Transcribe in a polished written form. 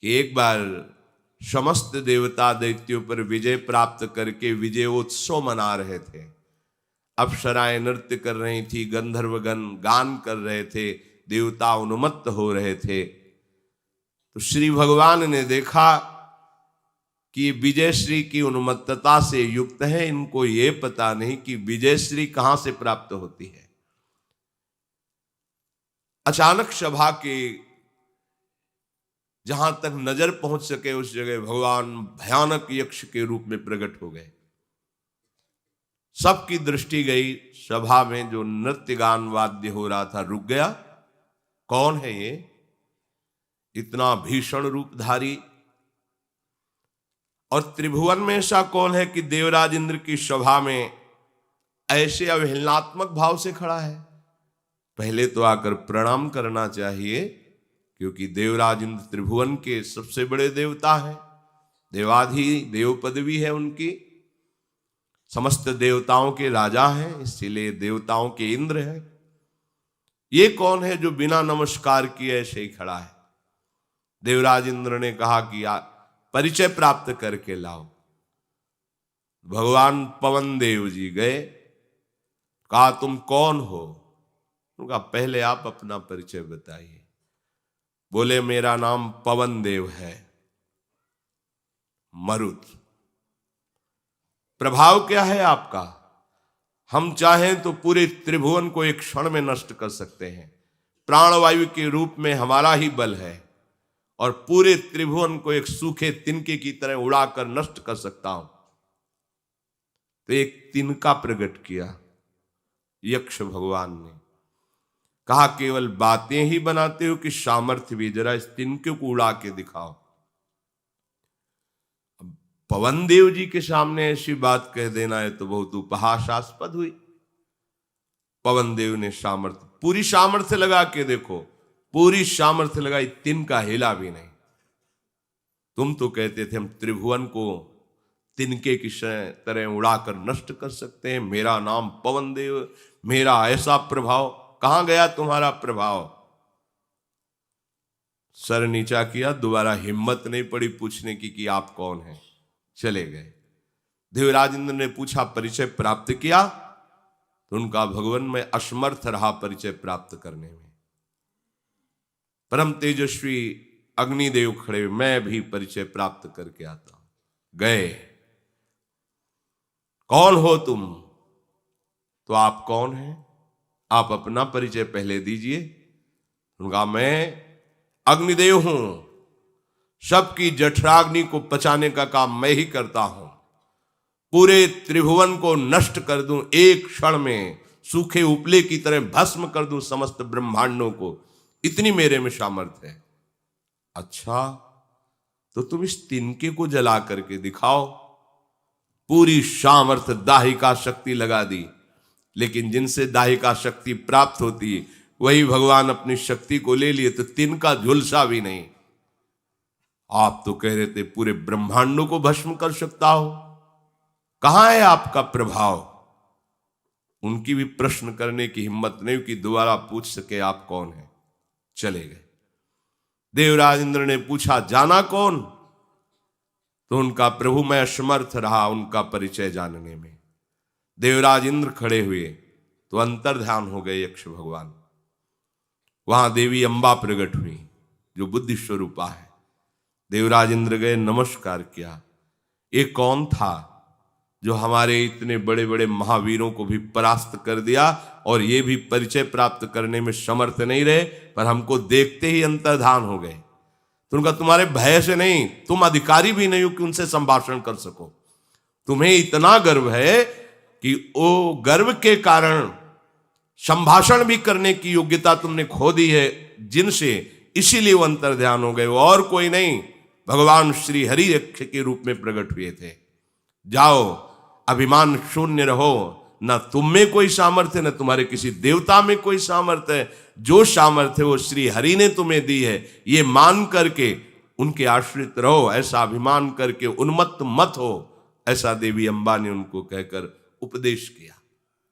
कि एक बार समस्त देवता दैत्यों पर विजय प्राप्त करके विजयोत्सव मना रहे थे। अप्सराएं नृत्य कर रही थी, गंधर्वगण गान कर रहे थे, देवता उन्मत्त हो रहे थे। तो श्री भगवान ने देखा कि विजयश्री की उन्मत्तता से युक्त है, इनको ये पता नहीं कि विजयश्री कहां से प्राप्त होती है। अचानक सभा के जहां तक नजर पहुंच सके उस जगह भगवान भयानक यक्ष के रूप में प्रकट हो गए। सबकी दृष्टि गई, सभा में जो नृत्य गान वाद्य हो रहा था रुक गया। कौन है ये इतना भीषण रूपधारी, और त्रिभुवन में ऐसा कौन है कि देवराज इंद्र की सभा में ऐसे अवहेलनात्मक भाव से खड़ा है? पहले तो आकर प्रणाम करना चाहिए, क्योंकि देवराज इंद्र त्रिभुवन के सबसे बड़े देवता हैं, देवाधि देव पदवी है उनकी, समस्त देवताओं के राजा हैं, इसीलिए देवताओं के इंद्र हैं। ये कौन है जो बिना नमस्कार किए ऐसे ही खड़ा है? देवराज इंद्र ने कहा कि परिचय प्राप्त करके लाओ। भगवान पवन देव जी गए, कहा तुम कौन हो? उनका पहले आप अपना परिचय बताइए। बोले मेरा नाम पवन देव है, मरुत। प्रभाव क्या है आपका? हम चाहें तो पूरे त्रिभुवन को एक क्षण में नष्ट कर सकते हैं, प्राणवायु के रूप में हमारा ही बल है, और पूरे त्रिभुवन को एक सूखे तिनके की तरह उड़ाकर नष्ट कर सकता हूं। तो एक तिनका प्रकट किया यक्ष भगवान ने, कहा केवल बातें ही बनाते हो कि सामर्थ्य भी, जरा इस तिनके को उड़ा के दिखाओ। अब पवन देव जी के सामने ऐसी बात कह देना है तो बहुत उपहासास्पद हुई। पवन देव ने सामर्थ्य, पूरी सामर्थ्य लगा के देखो, पूरी सामर्थ्य लगाई, तिनका हिला भी नहीं। तुम तो कहते थे हम त्रिभुवन को तिनके की तरह उड़ाकर नष्ट कर सकते हैं, मेरा नाम पवन देव, मेरा ऐसा प्रभाव, कहां गया तुम्हारा प्रभाव? सर नीचा किया, दोबारा हिम्मत नहीं पड़ी पूछने की कि आप कौन हैं, चले गए। देवराज इंद्र ने पूछा परिचय प्राप्त किया, तो उनका भगवान में असमर्थ रहा परिचय प्राप्त करने में। परम तेजस्वी अग्निदेव खड़े, मैं भी परिचय प्राप्त करके आता हूं। गए, कौन हो तुम? तो आप कौन हैं? आप अपना परिचय पहले दीजिए। उनका मैं अग्निदेव हूं, सबकी जठराग्नि को पचाने का काम मैं ही करता हूं, पूरे त्रिभुवन को नष्ट कर दूं एक क्षण में, सूखे उपले की तरह भस्म कर दूं समस्त ब्रह्मांडों को, इतनी मेरे में सामर्थ्य है। अच्छा, तो तुम इस तिनके को जला करके दिखाओ। पूरी सामर्थ्य दाहिका शक्ति लगा दी, लेकिन जिनसे दाहिका शक्ति प्राप्त होती है वही भगवान अपनी शक्ति को ले लिए, तो तिनका झुलसा भी नहीं। आप तो कह रहे थे पूरे ब्रह्मांडों को भस्म कर सकता हो, कहां है आपका प्रभाव? उनकी भी प्रश्न करने की हिम्मत नहीं कि दोबारा पूछ सके आप कौन है। चले गए। देवराज इंद्र ने पूछा जाना कौन? तो उनका प्रभु मैं असमर्थ रहा उनका परिचय जानने में। देवराज इंद्र खड़े हुए तो अंतर्ध्यान हो गए यक्ष भगवान। वहां देवी अंबा प्रकट हुई जो बुद्धि स्वरूपा है। देवराज इंद्र गए, नमस्कार किया। ये कौन था जो हमारे इतने बड़े बड़े महावीरों को भी परास्त कर दिया, और ये भी परिचय प्राप्त करने में समर्थ नहीं रहे, पर हमको देखते ही अंतर्धान हो गए। तो उनका तुम्हारे भय से नहीं, तुम अधिकारी भी नहीं हो कि उनसे संभाषण कर सको। तुम्हें इतना गर्व है कि वो गर्व के कारण संभाषण भी करने की योग्यता तुमने खो दी है जिनसे, इसीलिए वो अंतर्ध्यान हो गए। वो और कोई नहीं, भगवान श्री हरि यक्ष के रूप में प्रकट हुए थे। जाओ, अभिमान शून्य रहो, न तुम में कोई सामर्थ्य, न तुम्हारे किसी देवता में कोई सामर्थ्य है। जो सामर्थ्य वो श्री हरि ने तुम्हें दी है, ये मान करके उनके आश्रित रहो। ऐसा अभिमान करके उन्मत्त मत हो, ऐसा देवी अंबा ने उनको कहकर उपदेश किया।